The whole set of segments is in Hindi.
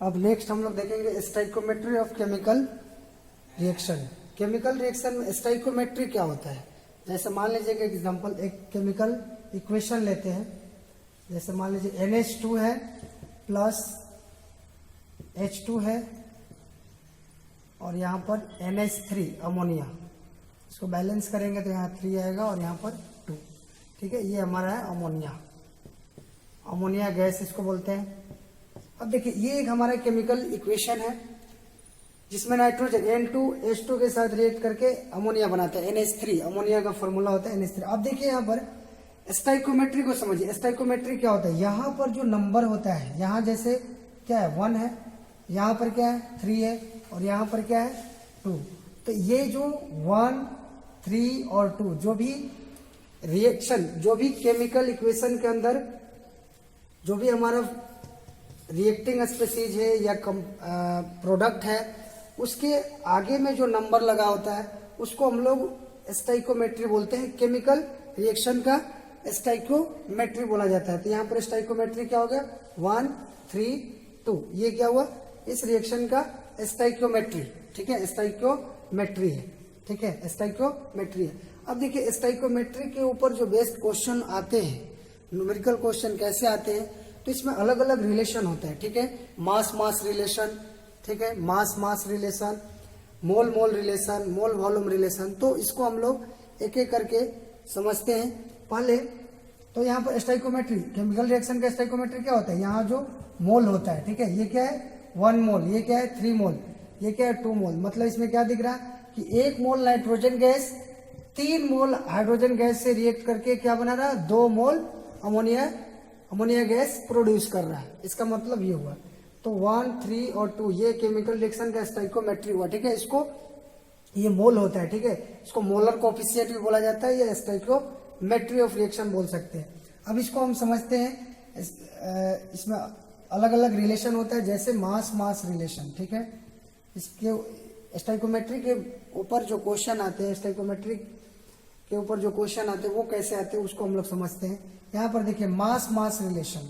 अब नेक्स्ट हम लोग देखेंगे stoichiometry of chemical reaction. Chemical reaction में स्टाइकोमेट्री क्या होता है? जैसे मान लीजिए कि एग्जांपल एक केमिकल इक्वेशन लेते हैं। जैसे मान लीजिए NH2 है प्लस H2 है और यहाँ पर NH3 अमोनिया। इसको बैलेंस करेंगे तो यहाँ 3 आएगा और यहाँ पर 2। ठीक है, ये हमारा है अमोनिया। अमोनिया गैस इसको बोलते हैं। अब देखिए ये एक हमारा केमिकल इक्वेशन है जिसमें नाइट्रोजन N2H2 के साथ रिएक्ट करके अमोनिया बनाता है NH3। अमोनिया का फॉर्मूला होता है NH3। अब देखिए यहाँ पर स्टाइकोमेट्री को समझिए। स्टाइकोमेट्री क्या होता है? यहाँ पर जो नंबर होता है, यहाँ जैसे क्या है 1 है, यहाँ पर क्या है 3 है और यहाँ पर क्या है 2। तो ये जो 1, 3 और 2 जो भी रिएक्शन, जो भी केमिकल इक्वेशन के अंदर जो भी हमारा रिएक्टिंग स्पीसीज है या प्रोडक्ट है, उसके आगे में जो नंबर लगा होता है उसको हम लोग स्टाइकोमेट्री बोलते हैं। केमिकल रिएक्शन का स्टाइकोमेट्री बोला जाता है। तो यहाँ पर स्टाइकोमेट्री क्या हो गया? 1, 3, 2। ये क्या हुआ? इस रिएक्शन का स्टाइकोमेट्री। ठीक है, स्टाइकोमेट्री है। ठीक है, स्टाइकोमेट्री है। अब देखिए स्टाइकोमेट्री के ऊपर जो बेस्ड क्वेश्चन आते हैं, न्यूमेरिकल क्वेश्चन कैसे आते हैं, तो इसमें अलग अलग रिलेशन होता है। ठीक है, मास मास रिलेशन, ठीक है, मास मास रिलेशन, मोल मोल रिलेशन, मोल वॉल्यूम रिलेशन। तो इसको हम लोग एक एक करके समझते हैं। पहले तो यहाँ पर स्टाइकोमेट्री, केमिकल रिएक्शन का स्टाइकोमेट्री क्या होता है? यहाँ जो मोल होता है, ठीक है, ये क्या है 1 मोल, ये क्या है 3 मोल, ये क्या है 2 मोल। मतलब इसमें क्या दिख रहा है कि 1 मोल नाइट्रोजन गैस 3 मोल हाइड्रोजन गैस से रिएक्ट करके क्या बना रहा है? 2 मोल अमोनिया गैस प्रोड्यूस कर रहा है। इसका मतलब ये हुआ। तो 1, 3 और 2 ये केमिकल रिएक्शन का स्टाइकोमेट्री हुआ। ठीक है, इसको ये मोल होता है। ठीक है, इसको मोलर कोएफिशिएंट भी बोला जाता है या स्टाइकोमेट्री ऑफ रिएक्शन बोल सकते हैं। अब इसको हम समझते हैं, इसमें अलग अलग रिलेशन होता है जैसे मास मास रिलेशन। ठीक है, इसके स्टाइकोमेट्री के ऊपर जो क्वेश्चन आते हैं, स्टाइकोमेट्री के ऊपर जो क्वेश्चन आते हैं वो कैसे आते हैं उसको हम लोग समझते हैं। यहाँ पर देखिए मास मास रिलेशन,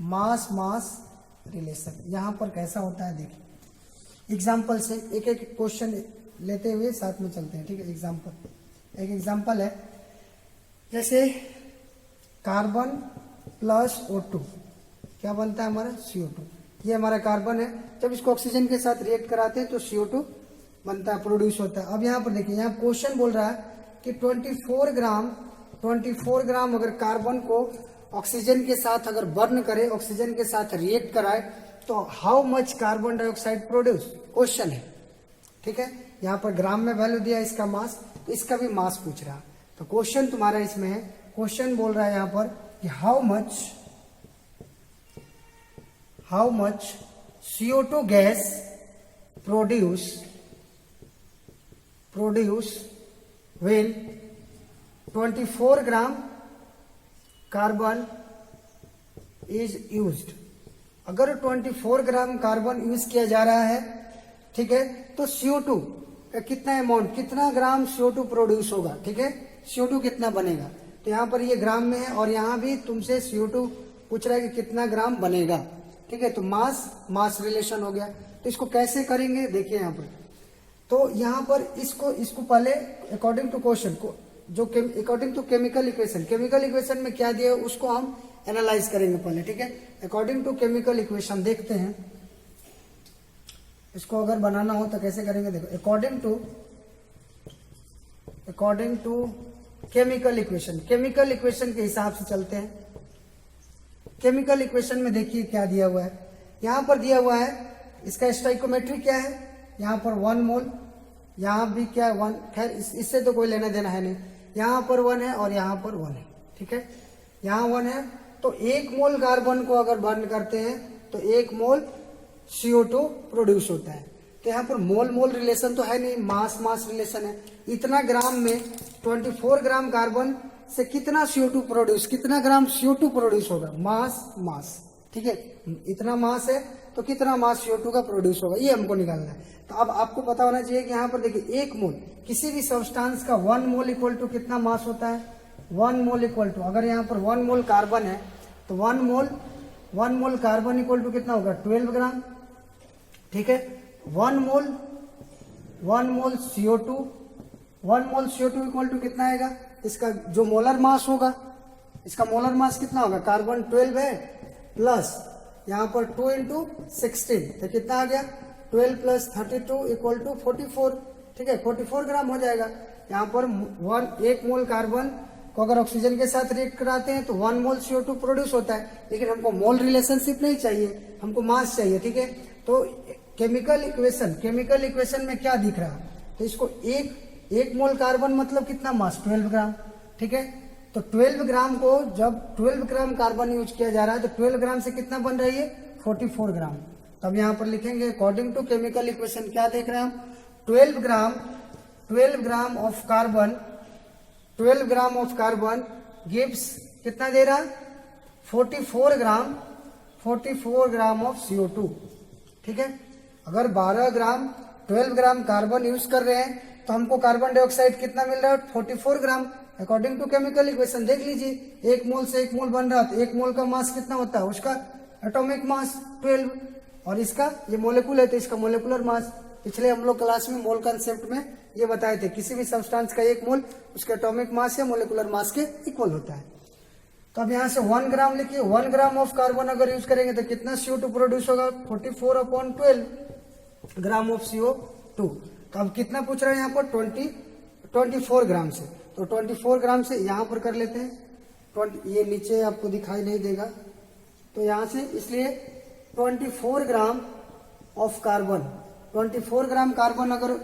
मास मास रिलेशन यहाँ पर कैसा होता है देखिए। एग्जाम्पल से एक एक क्वेश्चन लेते हुए साथ में चलते हैं। ठीक है, एक एग्जाम्पल है जैसे कार्बन प्लस O2 क्या बनता है हमारा? CO2। ये हमारा कार्बन है, जब इसको ऑक्सीजन के साथ रिएक्ट कराते हैं तो CO2 बनता है, प्रोड्यूस होता है। अब यहाँ पर देखिए, यहाँ क्वेश्चन बोल रहा है कि 24 ग्राम अगर कार्बन को ऑक्सीजन के साथ अगर बर्न करे, ऑक्सीजन के साथ रिएक्ट कराए तो how much carbon dioxide produce? Question है। ठीक है, यहाँ पर ग्राम में वैल्यू दिया इसका मास, तो इसका भी मास पूछ रहा। तो क्वेश्चन तुम्हारा इसमें है, क्वेश्चन बोल रहा है यहाँ पर कि how much CO2 gas produce when 24 gram carbon is used. अगर 24 ग्राम कार्बन यूज किया जा रहा है, ठीक है, तो CO2 का कितना अमाउंट, कितना ग्राम CO2 प्रोड्यूस होगा? ठीक है, CO2 कितना बनेगा? तो यहाँ पर ये ग्राम में है और यहाँ भी तुमसे CO2 पूछ रहा है कि कितना ग्राम बनेगा। ठीक है, तो मास मास रिलेशन हो गया। तो इसको कैसे करेंगे देखिए यहाँ पर। तो यहाँ पर इसको पहले अकॉर्डिंग टू क्वेश्चन को, जो अकॉर्डिंग टू केमिकल इक्वेशन में क्या दिया उसको हम एनालाइज करेंगे पहले। ठीक है, अकॉर्डिंग टू केमिकल इक्वेशन देखते हैं इसको अगर बनाना हो तो कैसे करेंगे। देखो, अकॉर्डिंग टू केमिकल इक्वेशन के हिसाब से चलते हैं। केमिकल इक्वेशन में देखिए क्या दिया हुआ है। यहाँ पर दिया हुआ है इसका स्टाइकोमेट्री क्या है, यहाँ पर 1 मोल, यहाँ भी क्या है 1, खैर इससे तो कोई लेना देना है नहीं। यहाँ पर 1 है और यहाँ पर 1 है। ठीक है, यहाँ 1 है तो 1 मोल कार्बन को अगर बर्न करते हैं तो 1 मोल CO2 प्रोड्यूस होता है। तो यहाँ पर मोल मोल रिलेशन तो है नहीं, मास मास रिलेशन है। इतना ग्राम में 24 ग्राम कार्बन से कितना ग्राम CO2 प्रोड्यूस होगा? मास मास। ठीक है, इतना मास है तो कितना मास CO2 का प्रोड्यूस होगा, ये हमको निकालना है। तो अब आपको पता होना चाहिए कि यहाँ पर देखिए 1 मोल किसी भी सब्सटेंस का 1 मोल इक्वल टू कितना मास होता है? 1 मोल इक्वल टू, अगर यहाँ पर 1 मोल कार्बन है तो 1 मोल कार्बन इक्वल टू कितना होगा? 12 ग्राम। ठीक है। 1 मोल CO2, 1 mole CO2 equal to कितना आएगा, इसका जो मोलर मास होगा, इसका मोलर मास कितना होगा, कार्बन 12 है प्लस यहाँ पर 2 इंटू 16, तो कितना आ गया 12 प्लस 32 इक्वल टू 44, ठीक है 44 ग्राम हो जाएगा। यहाँ पर 1 मोल कार्बन को अगर ऑक्सीजन के साथ रिएक्ट कराते हैं तो 1 मोल CO2 प्रोड्यूस होता है, लेकिन हमको मोल रिलेशनशिप नहीं चाहिए, हमको मास चाहिए, ठीक है। तो केमिकल इक्वेशन में क्या दिख रहा, तो इसको एक मोल कार्बन मतलब कितना मास 12 ग्राम, ठीक है। तो 12 ग्राम को जब 12 ग्राम कार्बन यूज किया जा रहा है तो 12 ग्राम से कितना बन रही है 44 ग्राम। तब यहाँ पर लिखेंगे अकॉर्डिंग टू केमिकल इक्वेशन क्या देख रहे हैं हम, 12 ग्राम ऑफ कार्बन गिव्स कितना दे रहा 44 ग्राम ऑफ CO2, ठीक है। अगर 12 ग्राम कार्बन यूज कर रहे हैं तो हमको कार्बन डाइऑक्साइड कितना मिल रहा है 44 ग्राम। अकॉर्डिंग टू केमिकल इक्वेशन देख लीजिए, 1 मोल से 1 मोल बन रहा है तो 1 मोल का मास कितना होता है, उसका एटॉमिक मास 12, और इसका ये मोलिक्यूल है तो इसका मोलिकुलर मास। पिछले हम लोग क्लास में मोल कंसेप्ट में ये बताए थे, किसी भी सब्सटेंस का 1 मोल उसके एटॉमिक मास या मोलिकुलर मास के इक्वल होता है। तो अब यहाँ से 1 ग्राम लिखिए, 1 ग्राम ऑफ कार्बन अगर यूज करेंगे तो कितना CO2 प्रोड्यूस होगा 44/12 ग्राम ऑफ CO2। तो अब कितना पूछ रहा है यहाँ पर 24 ग्राम से, तो 24 ग्राम से यहाँ पर कर लेते हैं, ये नीचे आपको दिखाई नहीं देगा तो यहाँ से, इसलिए 24 gram of carbon, 24 gram carbon अगर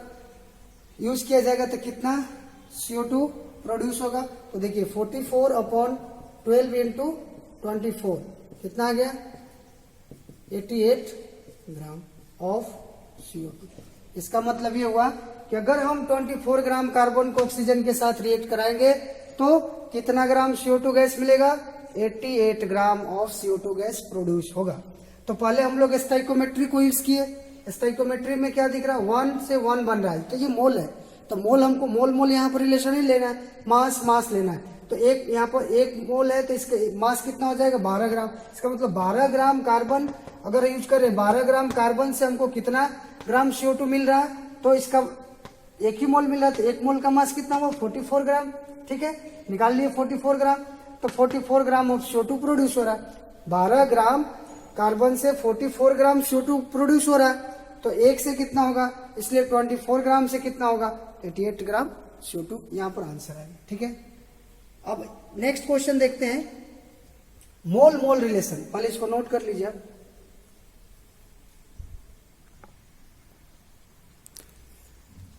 यूज किया जाएगा तो कितना CO2 प्रोड्यूस होगा। तो देखिए 44/12 इंटू 24 कितना आ गया 88 ग्राम ऑफ CO2। इसका मतलब ये हुआ कि अगर हम 24 ग्राम कार्बन को ऑक्सीजन के साथ रिएक्ट कराएंगे तो कितना ग्राम CO2 गैस मिलेगा, 88 gram of CO2 gas produce होगा। तो पहले हम लोग स्टोइकोमेट्री को यूज किए, स्टोइकोमेट्री में क्या दिख रहा है 1 से 1 बन रहा है, तो ये मोल है, तो मोल हमको मोल यहाँ पर रिलेशन ही लेना है, मास लेना है। तो एक यहाँ पर 1 मोल है तो इसका मास कितना हो जाएगा 12 ग्राम। इसका मतलब 12 ग्राम कार्बन अगर यूज करें, 12 ग्राम कार्बन से हमको कितना ग्राम CO2 मिल रहा है, तो इसका 1 ही मोल मिल रहा है, तो 1 मोल का मास कितना हुआ 44 ग्राम, ठीक है। निकाल लिए 44 ग्राम, तो 44 ग्राम ऑफ CO2 प्रोड्यूस हो रहा है। 12 ग्राम कार्बन से 44 ग्राम CO2 प्रोड्यूस हो रहा है, तो 1 से कितना होगा, इसलिए 24 ग्राम से कितना होगा 88 ग्राम CO2, यहाँ पर आंसर आएगा, ठीक है। अब नेक्स्ट क्वेश्चन देखते हैं, मोल रिलेशन, पहले इसको नोट कर लीजिए आप।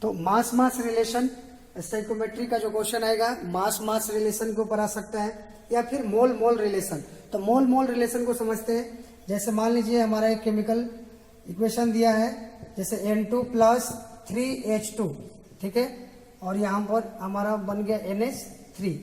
तो मास रिलेशन, स्टोइकोमेट्री का जो क्वेश्चन आएगा मास रिलेशन के ऊपर आ सकता है या फिर मोल रिलेशन। तो मोल रिलेशन को समझते हैं, जैसे मान लीजिए हमारा एक केमिकल इक्वेशन दिया है, जैसे N2 + 3H2, ठीक है, और यहाँ पर हमारा बन गया NH3,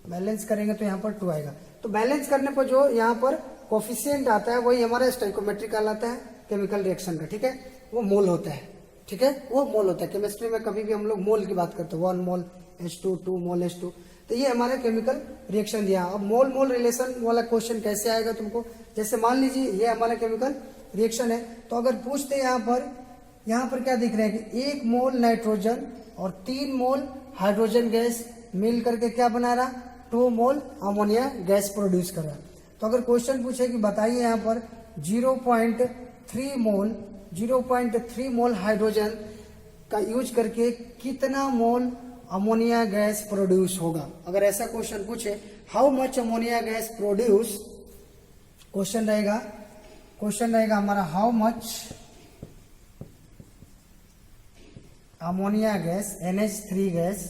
बैलेंस करेंगे तो यहाँ पर 2 आएगा। तो बैलेंस करने पर जो यहाँ पर कोफिशिएंट आता है वही हमारा स्टोइकोमेट्री कहलाता है केमिकल रिएक्शन का, ठीक है, वो मोल होता है, ठीक है, वो मोल होता है। केमिस्ट्री में कभी भी हम लोग मोल की बात करते हैं, 1 मोल H2, 2 मोल H2, तो ये हमारा केमिकल रिएक्शन दिया। अब मोल रिलेशन वाला क्वेश्चन कैसे आएगा तुमको, जैसे मान लीजिए ये हमारा केमिकल रिएक्शन है, तो अगर पूछते यहाँ पर क्या दिख रहा है कि 1 मोल नाइट्रोजन और 3 मोल हाइड्रोजन गैस मिल करके क्या बना रहा 2 मोल अमोनिया गैस प्रोड्यूस कर रहा। तो अगर क्वेश्चन पूछे कि बताइए यहाँ पर 0.3 मोल हाइड्रोजन का यूज करके कितना मोल अमोनिया गैस प्रोड्यूस होगा, अगर ऐसा क्वेश्चन पूछे how much ammonia gas produce, question रहेगा हमारा how much ammonia gas NH3 gas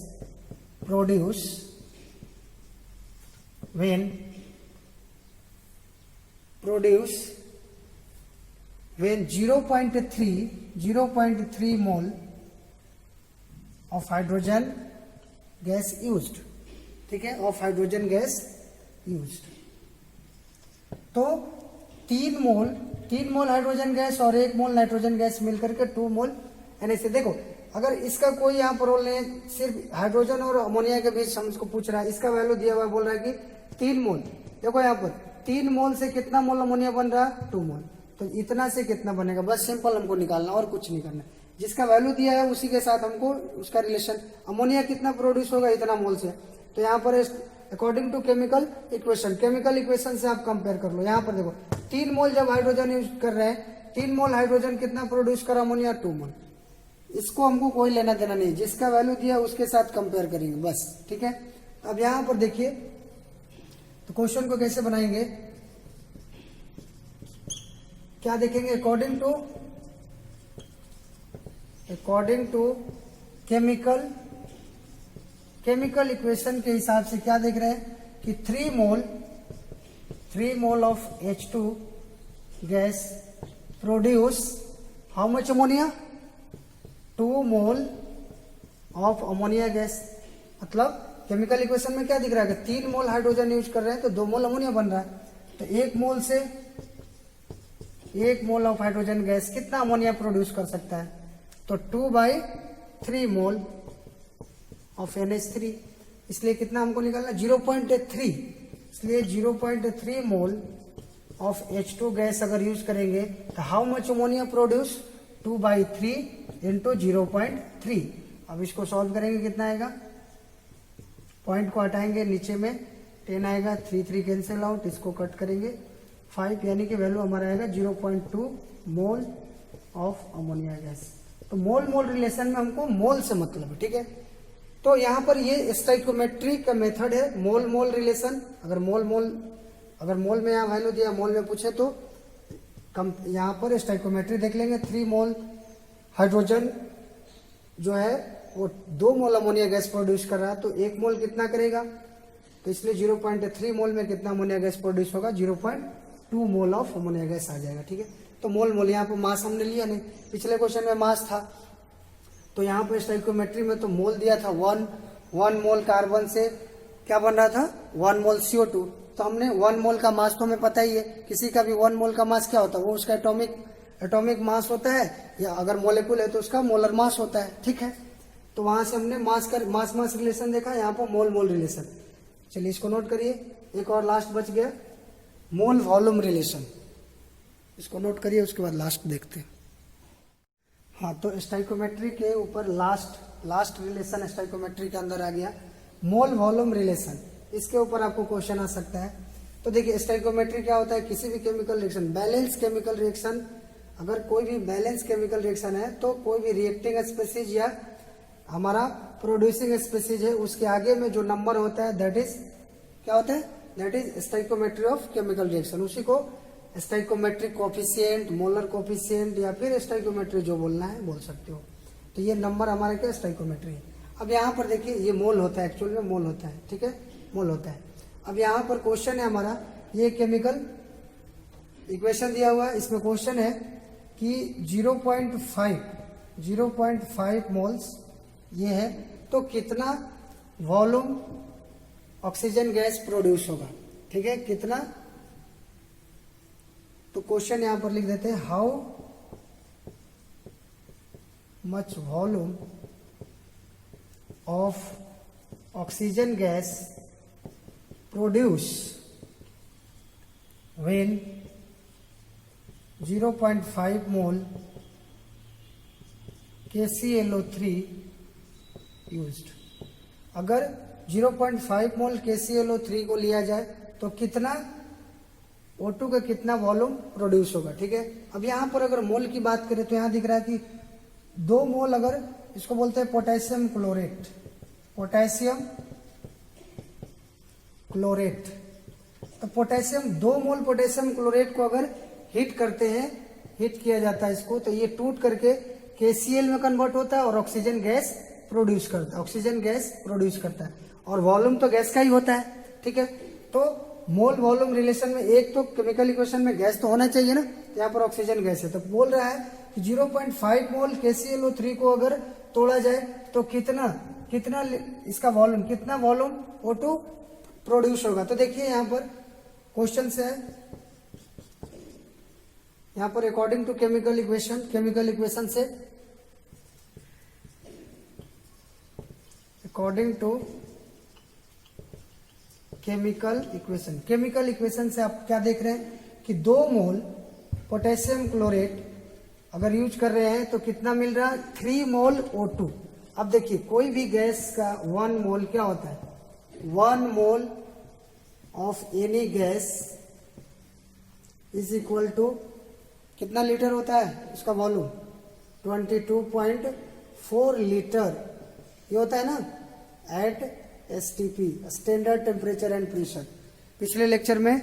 produce when 0.3 mole of hydrogen gas used, ठीक है, ऑफ हाइड्रोजन गैस यूज्ड। तो 3 मोल हाइड्रोजन गैस और 1 मोल नाइट्रोजन गैस मिलकर के 2 मोल NH3। देखो अगर इसका कोई यहाँ पर रोल नहीं, सिर्फ हाइड्रोजन और अमोनिया के बीच हमको पूछ रहा है, इसका वैल्यू दिया हुआ बोल रहा है कि 3 मोल। देखो यहाँ पर 3 मोल से कितना मोल अमोनिया बन रहा है 2 मोल, तो इतना से कितना बनेगा, बस सिंपल हमको निकालना और कुछ नहीं करना। जिसका वैल्यू दिया है उसी के साथ हमको उसका रिलेशन, अमोनिया कितना प्रोड्यूस होगा इतना मोल से। तो यहाँ पर अकॉर्डिंग टू केमिकल इक्वेशन से आप कंपेयर कर लो। यहाँ पर देखो 3 मोल जब हाइड्रोजन यूज कर रहे हैं, 3 मोल हाइड्रोजन कितना प्रोड्यूस कर अमोनिया 2 मोल। इसको हमको कोई लेना देना नहीं, जिसका वैल्यू दिया उसके साथ कंपेयर करेंगे बस, ठीक है। अब यहाँ पर देखिए तो क्वेश्चन को कैसे बनाएंगे, क्या देखेंगे, अकॉर्डिंग टू केमिकल इक्वेशन के हिसाब से क्या देख रहे हैं कि 3 mole of H2 gas produce how much ammonia, 2 mole of ammonia gas. मतलब केमिकल इक्वेशन में क्या दिख रहा है कि 3 मोल हाइड्रोजन यूज कर रहे हैं तो 2 मोल अमोनिया बन रहा है। तो 1 मोल से 1 मोल ऑफ हाइड्रोजन गैस कितना अमोनिया प्रोड्यूस कर सकता है, तो 2/3 मोल ऑफ NH3। इसलिए कितना हमको निकालना, 0.3। इसलिए 0.3 मोल ऑफ H2 गैस अगर यूज करेंगे तो how much ammonia produce, 2/3 into 0.3। अब इसको सॉल्व करेंगे कितना आएगा, पॉइंट को हटाएंगे नीचे में 10 आएगा, 3 कैंसिल आउट, इसको कट करेंगे 5, यानी कि वैल्यू हमारा आएगा 0.2 मोल ऑफ अमोनिया गैस। तो मोल रिलेशन में हमको मोल से मतलब है, ठीक है। तो यहाँ पर ये स्टोइकोमेट्री का मेथड है, मोल रिलेशन। अगर मोल में यहाँ वैल्यू दिया, मोल में पूछे तो यहाँ पर स्टोइकोमेट्री देख लेंगे। 3 मोल हाइड्रोजन जो है वो 2 मोल अमोनिया गैस प्रोड्यूस कर रहा है, तो 1 मोल कितना करेगा, तो इसलिए 0.3 मोल में कितना अमोनिया गैस प्रोड्यूस होगा, 0.2 मोल ऑफ अमोनिया गैस आ जाएगा, ठीक है। तो मोल यहाँ पर मास हमने लिया नहीं, पिछले क्वेश्चन में मास था, तो यहाँ पर स्टोइकोमेट्री में तो मोल दिया था 1 मोल कार्बन से क्या बन रहा था, 1 मोल CO2। तो हमने 1 मोल का मास तो हमें पता ही है, किसी का भी 1 मोल का मास क्या होता है, वो उसका एटॉमिक मास होता है, या अगर मोलिक्यूल है तो उसका मोलर मास होता है, ठीक है। तो वहां से हमने मास रिलेशन देखा, यहाँ पर मोल रिलेशन। चलिए इसको नोट करिए, एक और लास्ट बच गया, मोल वॉल्यूम रिलेशन। इसको नोट करिए, उसके बाद लास्ट देखते हैं। हाँ, तो स्टोइकोमेट्री के ऊपर लास्ट रिलेशन स्टोइकोमेट्री के अंदर आ गया, मोल वॉल्यूम रिलेशन। इसके ऊपर आपको क्वेश्चन आ सकता है। तो देखिए स्टोइकोमेट्री क्या होता है, किसी भी chemical reaction, balance chemical reaction, अगर कोई भी बैलेंस केमिकल रिएक्शन है तो कोई भी रिएक्टिंग स्पीसीज या हमारा प्रोड्यूसिंग स्पीसीज है, उसके आगे में जो नंबर होता है दैट इज क्या होता है, that is stoichiometry of chemical reaction. उसी को स्टोइकोमेट्रिक कोफिशिएंट, मोलर कोफिशिएंट या फिर स्टोइकोमेट्री जो बोलना है बोल सकते हो। तो ये नंबर हमारा क्या, स्टोइकोमेट्री है। अब यहाँ पर देखिए ये मोल होता है, एक्चुअल में मोल होता है, ठीक है, मोल होता है। अब यहाँ पर क्वेश्चन है हमारा, ये केमिकल इक्वेशन दिया हुआ है, इसमें क्वेश्चन है कि 0.5 मोल्स ये है, तो कितना वॉल्यूम ऑक्सीजन गैस प्रोड्यूस होगा, ठीक है, कितना। तो क्वेश्चन यहां पर लिख देते हैं, how much volume of oxygen gas produce when 0.5 mole KClO3 used. अगर 0.5 मोल KClO3 को लिया जाए तो कितना O2 का कितना वॉल्यूम प्रोड्यूस होगा, ठीक है। अब यहाँ पर अगर मोल की बात करें तो यहाँ दिख रहा है कि 2 मोल, अगर इसको बोलते हैं पोटेशियम क्लोरेट, तो पोटेशियम 2 मोल पोटेशियम क्लोरेट को अगर हीट करते हैं, हीट किया जाता है इसको, तो ये टूट करके KCl में कन्वर्ट होता है और ऑक्सीजन गैस प्रोड्यूस करता है, और वॉल्यूम तो गैस का ही होता है, ठीक है। तो मोल वॉल्यूम रिलेशन में एक तो केमिकल इक्वेशन में गैस तो होना चाहिए ना, यहाँ पर ऑक्सीजन गैस है, तो बोल रहा है कि 0.5 मोल KClO3 को अगर तोड़ा जाए तो कितना इसका वॉल्यूम, कितना वॉल्यूम O2 प्रोड्यूस होगा। तो देखिए यहाँ पर क्वेश्चन से है, यहाँ पर अकॉर्डिंग टू केमिकल इक्वेशन से, अकॉर्डिंग टू केमिकल इक्वेशन से आप क्या देख रहे हैं कि 2 मोल पोटेशियम क्लोरेट अगर यूज कर रहे हैं तो कितना मिल रहा है, 3 मोल O2। अब देखिए कोई भी गैस का 1 मोल क्या होता है, 1 mole of any gas is equal to कितना लीटर होता है, उसका वॉल्यूम 22.4 लीटर ये होता है ना, at STP standard temperature and pressure. पिछले लेक्चर में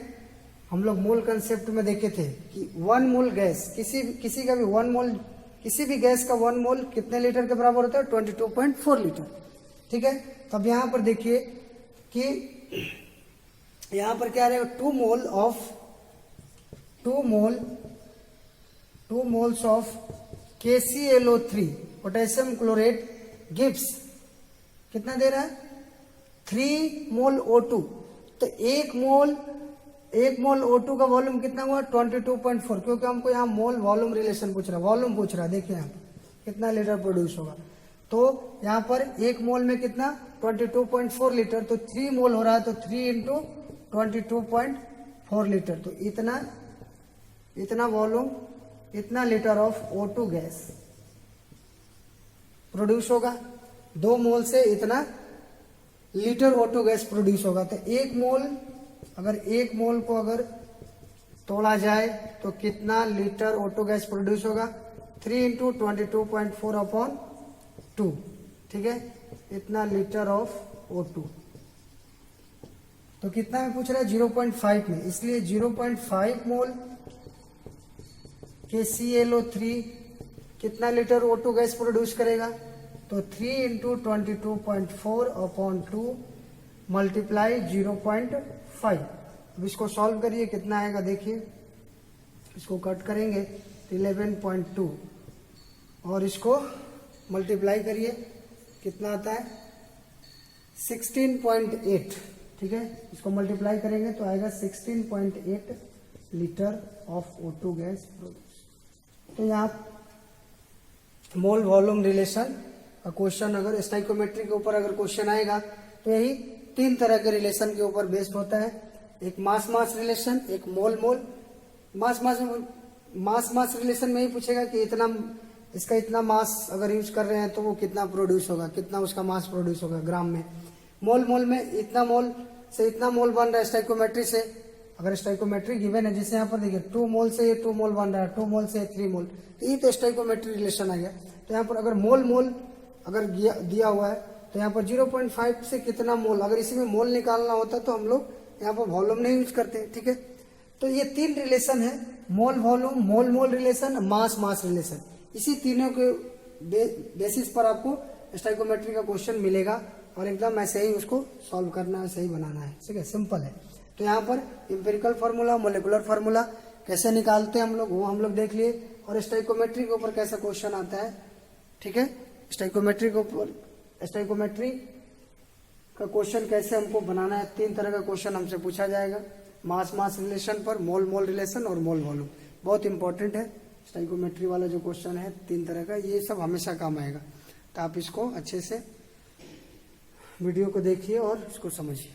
हम लोग मोल कंसेप्ट में देखे थे कि 1 मोल गैस किसी का भी 1 मोल किसी भी गैस का 1 मोल कितने लीटर के बराबर होता है, 22.4 लीटर। ठीक है, तो अब यहां पर देखिए कि यहां पर क्या रहेगा, 2 moles of KClO3 potassium chlorate gives कितना दे रहा है, 3 मोल O2। तो 1 मोल O2 का वॉल्यूम कितना हुआ, 22.4, क्योंकि हमको यहाँ मोल वॉल्यूम रिलेशन पूछ रहा है, वॉल्यूम पूछ रहा है। देखिए यहाँ कितना लीटर प्रोड्यूस होगा, तो यहाँ पर 1 मोल में कितना 22.4 लीटर, तो 3 मोल हो रहा है, तो 3 इंटू 22.4 लीटर, तो इतना वॉल्यूम, इतना litre of O2 gas produce होगा। 2 मोल से इतना लीटर O2 गैस प्रोड्यूस होगा। तो 1 मोल, अगर 1 मोल को अगर तोड़ा जाए तो कितना लीटर O2 गैस प्रोड्यूस होगा, 3 इंटू 22.4 अपॉन 2, ठीक है, इतना लीटर ऑफ O2। तो कितना में पूछ रहा है, 0.5 में, इसलिए 0.5 मोल KClO3 कितना लीटर O2 गैस प्रोड्यूस करेगा, तो 3 इंटू 22.4 अपॉन 2 मल्टीप्लाई 0.5। अब इसको सॉल्व करिए, कितना आएगा देखिए, इसको कट करेंगे तो 11.2 और इसको मल्टीप्लाई करिए, कितना आता है 16.8। ठीक है, इसको मल्टीप्लाई करेंगे तो आएगा 16.8 litre of O2 gas produce. तो यहाँ मोल वॉल्यूम रिलेशन का क्वेश्चन अगर स्टोइकोमेट्री के ऊपर अगर क्वेश्चन आएगा तो यही 3 तरह के रिलेशन के ऊपर बेस्ड होता है। एक मास मास रिलेशन, एक मोल मोल। मास रिलेशन में ही पूछेगा कि इसका इतना मास अगर यूज कर रहे हैं तो वो कितना प्रोड्यूस होगा, कितना उसका मास प्रोड्यूस होगा ग्राम में। मोल मोल में इतना मोल से इतना मोल बन रहा है स्टोइकोमेट्री से, अगर स्टोइकोमेट्री गिवन है, जैसे यहाँ पर देखिए 2 मोल से ये 2 मोल बन रहा है, 2 मोल से 3 मोल, तो ये तो स्टोइकोमेट्री रिलेशन आ गया। तो यहाँ पर अगर मोल अगर दिया हुआ है तो यहाँ पर 0.5 से कितना मोल, अगर इसी में मोल निकालना होता तो हम लोग यहाँ पर वॉल्यूम नहीं यूज करते। ठीक है, तो ये 3 रिलेशन है, मोल वॉल्यूम, मोल मोल रिलेशन, मास मास रिलेशन। इसी तीनों के बेसिस पर आपको स्टोइकोमेट्री का क्वेश्चन मिलेगा और एकदम ऐसे ही उसको सॉल्व करना है, सही बनाना है। ठीक है, सिंपल है। तो यहाँ पर इंपेरिकल फार्मूला, मोलिकुलर फार्मूला कैसे निकालते हैं हम लोग, वो हम लोग देख लिए, और स्टोइकोमेट्री के ऊपर कैसा क्वेश्चन आता है। ठीक है, स्टोइकोमेट्री का क्वेश्चन कैसे हमको बनाना है, 3 तरह का क्वेश्चन हमसे पूछा जाएगा, मास मास रिलेशन पर, मोल मोल रिलेशन और मोल वॉल्यूम। बहुत इंपॉर्टेंट है स्टोइकोमेट्री वाला जो क्वेश्चन है, 3 तरह का, ये सब हमेशा काम आएगा। तो आप इसको अच्छे से वीडियो को देखिए और इसको समझिए।